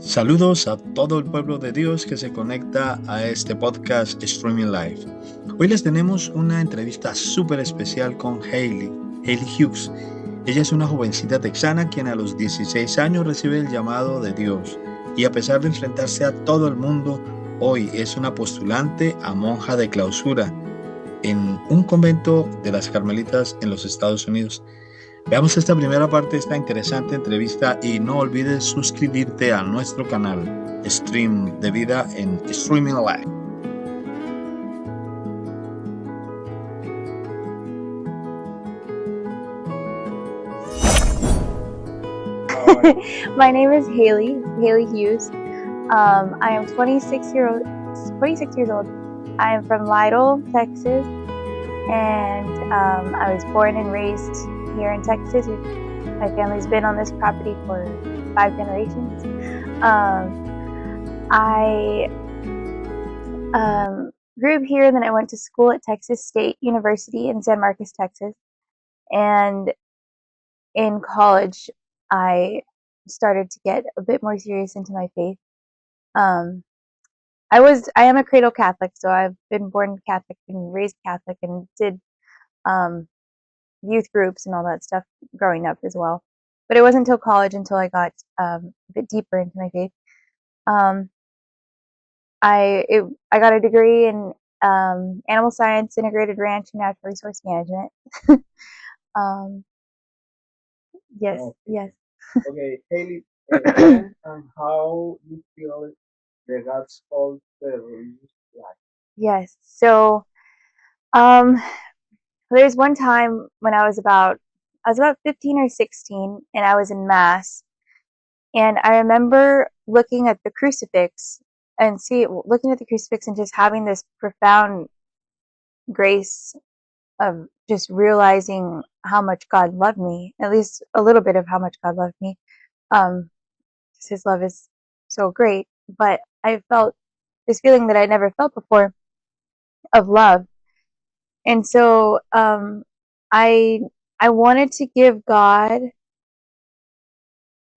Saludos a todo el pueblo de Dios que se conecta a este podcast Streaming Live. Hoy les tenemos una entrevista súper especial con Hailey Hughes. Ella es una jovencita texana quien a los 16 años recibe el llamado de Dios y a pesar de enfrentarse a todo el mundo, hoy es una postulante a monja de clausura en un convento de las Carmelitas en los Estados Unidos. Veamos esta primera parte de esta interesante entrevista y no olvides suscribirte a nuestro canal Stream de Vida en Streaming Live. My name is Hailey Hughes. I am 26 years old. I am from Lytle, Texas, and I was born and raised here in Texas. My family's been on this property for 5 generations. I grew up here, and then I went to school at Texas State University in San Marcos, Texas. And in college, I started to get a bit more serious into my faith. I am a cradle Catholic, so I've been born Catholic and raised Catholic, and did youth groups and all that stuff growing up as well. But it wasn't until college until I got a bit deeper into my faith. I got a degree in animal science, integrated ranch, and natural resource management. Yes, Okay. yes. Okay, Hailey, when and how you feel the God's call to religious life? Yes. So, there's one time when I was about 15 or 16, and I was in Mass, and I remember looking at the crucifix and just having this profound grace of just realizing how much God loved me, at least a little bit of how much God loved me. His love is so great, but I felt this feeling that I never felt before of love. And so I wanted to give God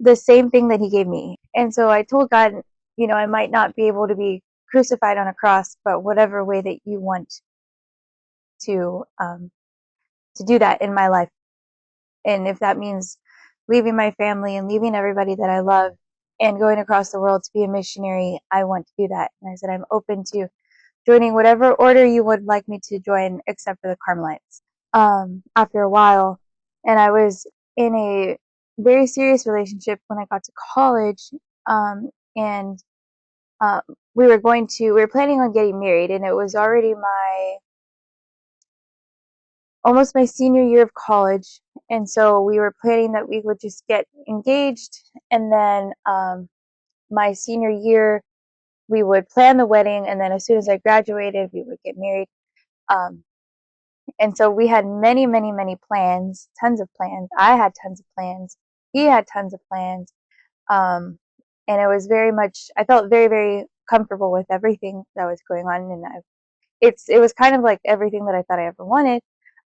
the same thing that he gave me. And so I told God, I might not be able to be crucified on a cross, but whatever way that you want to do that in my life. And if that means leaving my family and leaving everybody that I love and going across the world to be a missionary, I want to do that. And I said, I'm open to joining whatever order you would like me to join, except for the Carmelites. After a while, and I was in a very serious relationship when I got to college, and we were planning on getting married, and it was already almost my senior year of college, and so we were planning that we would just get engaged, and then my senior year we would plan the wedding, and then as soon as I graduated we would get married. And so we had many, many, many plans, tons of plans. I had tons of plans. He had tons of plans. And it was I felt very, very comfortable with everything that was going on. And it was kind of like everything that I thought I ever wanted.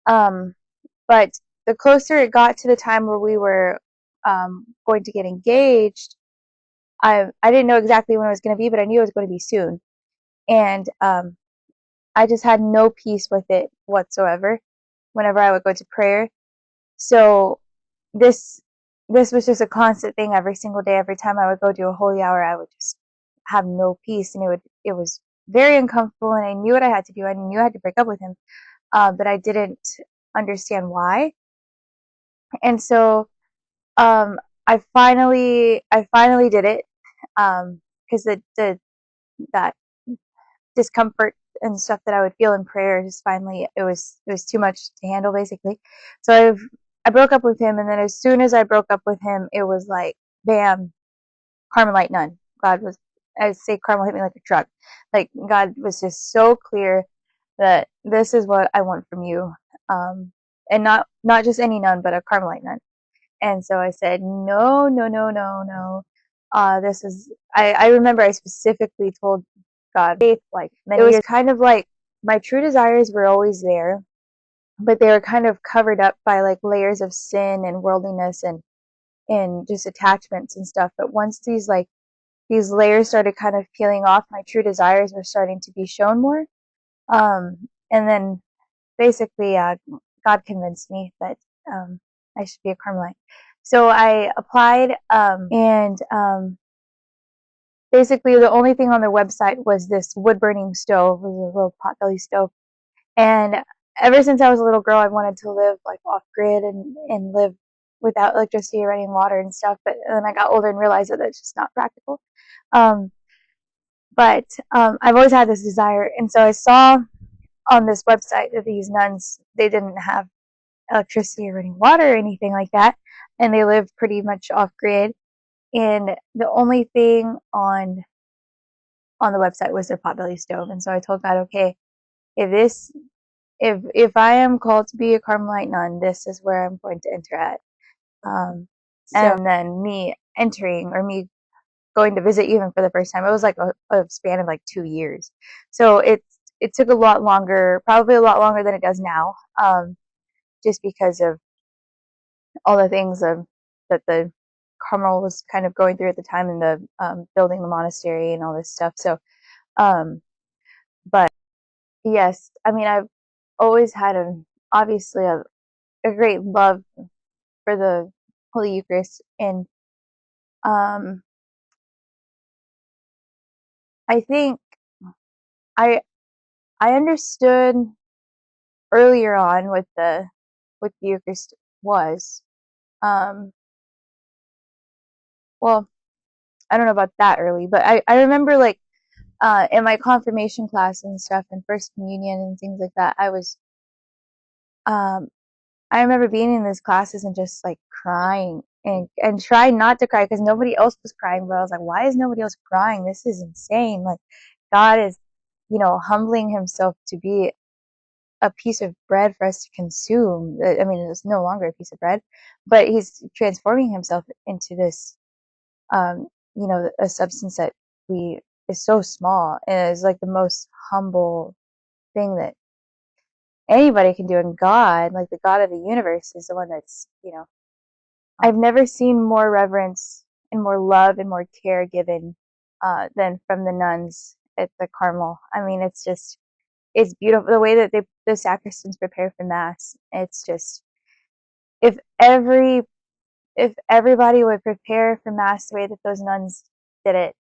But the closer it got to the time where we were going to get engaged, I didn't know exactly when it was going to be, but I knew it was going to be soon. And I just had no peace with it whatsoever whenever I would go to prayer. So this was just a constant thing every single day. Every time I would go do a holy hour, I would just have no peace, and it was very uncomfortable, and I knew what I had to do. I knew I had to break up with him, but I didn't understand why. And so I finally did it, because that discomfort and stuff that I would feel in prayer, just finally it was too much to handle, basically. So I broke up with him, and then as soon as I broke up with him, it was like bam, Carmelite nun. God was, I say Carmel hit me like a truck. Like God was just so clear that this is what I want from you, and not just any nun, but a Carmelite nun. And so I said, no, no, no, no, no. This is, I remember I specifically told God, faith, like many years, kind of like my true desires were always there, but they were kind of covered up by like layers of sin and worldliness and just attachments and stuff. But once these layers started kind of peeling off, my true desires were starting to be shown more. And then basically, God convinced me that I should be a Carmelite. So I applied, and basically the only thing on their website was this wood burning stove, it was a little potbelly stove. And ever since I was a little girl, I wanted to live like off grid and live without electricity or running water and stuff. But then I got older and realized that that's just not practical. But I've always had this desire, and so I saw on this website that these nuns, they didn't have electricity or running water or anything like that, and they lived pretty much off grid. And the only thing on the website was their potbelly stove. And so I told God, okay, if I am called to be a Carmelite nun, this is where I'm going to enter at. And then me entering, or me going to visit even for the first time, it was like a span of like 2 years. So it took a lot longer, probably a lot longer than it does now, just because of all the things that the Carmel was kind of going through at the time, and the building the monastery and all this stuff. So, but yes, I mean, I've always had obviously a great love for the Holy Eucharist, and I think I understood earlier on what the Eucharist was. Well, I don't know about that early, but I remember like in my confirmation class and stuff, and First Communion and things like that, um, I remember being in those classes and just like crying and trying not to cry because nobody else was crying. But I was like, why is nobody else crying? This is insane. Like God is, humbling himself to be a piece of bread for us to consume. I mean, it's no longer a piece of bread, but he's transforming himself into this, a substance that is so small and is like the most humble thing that anybody can do. And God, like the God of the universe, is the one that's, I've never seen more reverence and more love and more care given than from the nuns at the Carmel. I mean, it's beautiful the way that the sacristans prepare for Mass. It's just, if everybody would prepare for Mass the way that those nuns did it,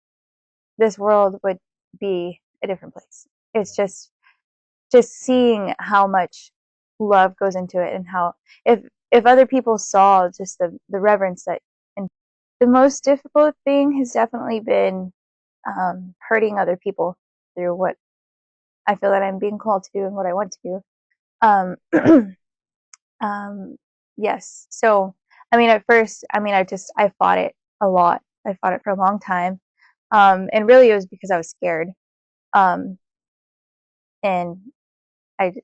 this world would be a different place. It's just seeing how much love goes into it, and how if other people saw just the reverence that. And the most difficult thing has definitely been hurting other people through what I feel that I'm being called to do and what I want to do. Yes. So, I mean, at first, I mean, I fought it a lot. I fought it for a long time. And really it was because I was scared. And it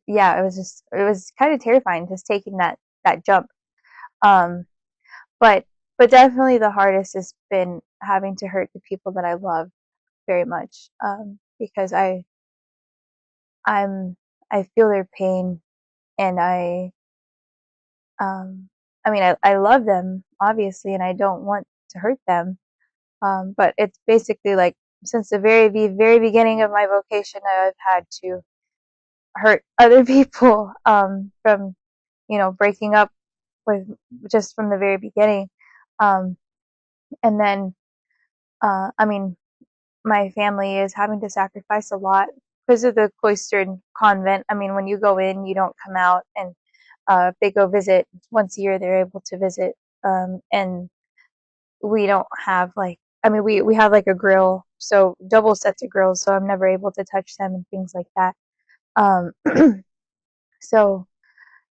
was kind of terrifying just taking that jump. But definitely the hardest has been having to hurt the people that I love very much. Because I feel their pain, and I mean, I love them obviously, and I don't want to hurt them. But it's basically like since the very beginning of my vocation, I've had to hurt other people, from breaking up with just from the very beginning. And then I mean, my family is having to sacrifice a lot because of the cloistered convent. I mean, when you go in, you don't come out, and if they go visit once a year, they're able to visit. And we don't have like, I mean, we have like a grill, so double sets of grills, so I'm never able to touch them and things like that. Um, so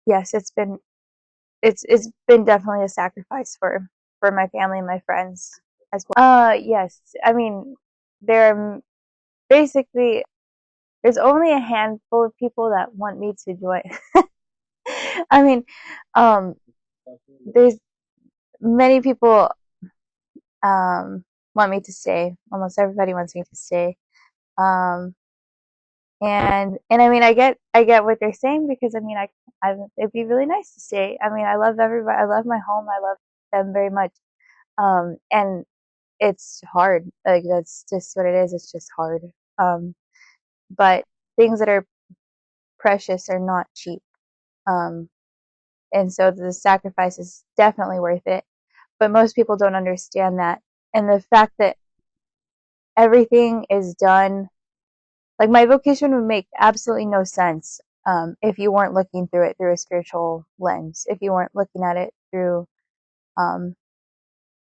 yes, it's been definitely a sacrifice for my family and my friends as well. Yes, I mean there are basically there's only a handful of people that want me to join. I mean, um, there's many people want me to stay. Almost everybody wants me to stay. Um, and I mean, I get what they're saying because I mean, it'd be really nice to stay. I mean, I love everybody. I love my home. I love them very much. And it's hard. Like that's just what it is. It's just hard. Um, but things that are precious are not cheap. Um, and so the sacrifice is definitely worth it. But most people don't understand that, and the fact that everything is done. Like my vocation would make absolutely no sense if you weren't looking through it through a spiritual lens. If you weren't looking at it through, um,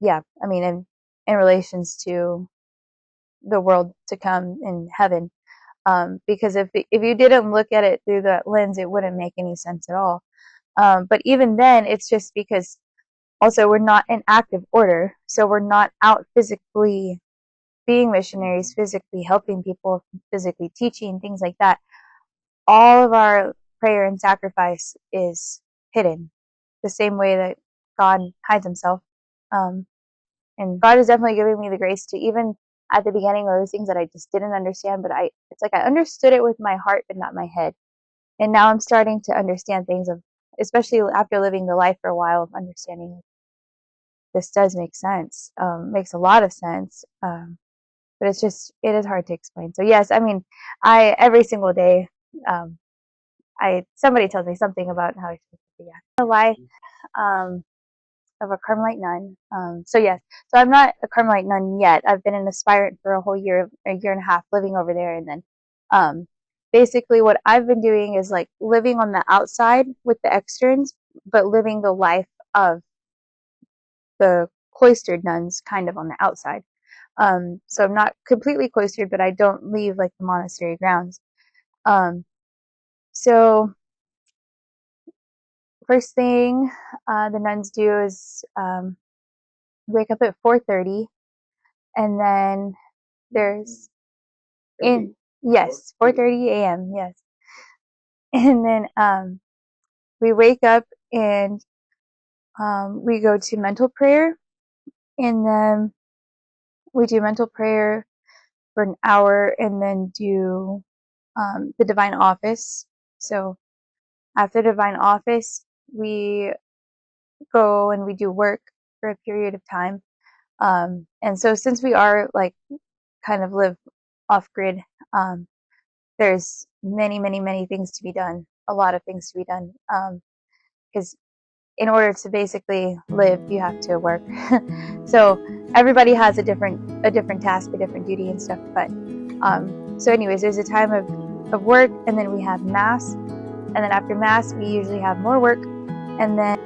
yeah, I mean, in relations to the world to come in heaven. Because if you didn't look at it through that lens, it wouldn't make any sense at all. But even then, it's just because also we're not in active order, so we're not out physically being missionaries, physically helping people, physically teaching, things like that. All of our prayer and sacrifice is hidden, the same way that God hides himself. Um, and God is definitely giving me the grace to, even at the beginning, those things that I just didn't understand, but it's like I understood it with my heart, but not my head. And now I'm starting to understand things of, especially after living the life for a while, of understanding this does make sense, makes a lot of sense. But it is hard to explain. So yes, I mean, every single day, um, somebody tells me something about how I should be. Yeah. The life um, of a Carmelite nun. So yes, so I'm not a Carmelite nun yet. I've been an aspirant for a year and a half, living over there, and then basically what I've been doing is like living on the outside with the externs, but living the life of the cloistered nuns, kind of on the outside. So I'm not completely cloistered, but I don't leave like the monastery grounds. Um, so first thing the nuns do is wake up at 4:30, and then there's in yes 4:30 a.m. Yes, and then we wake up and we go to mental prayer, and then we do mental prayer for an hour, and then do the divine office. So after divine office, we go and we do work for a period of time. And so since we are like kind of live off grid, there's many things to be done, a lot of things to be done. Because in order to basically live, you have to work. So everybody has a different task, a different duty and stuff. But so anyways, there's a time of work, and then we have mass, and then after mass we usually have more work, and then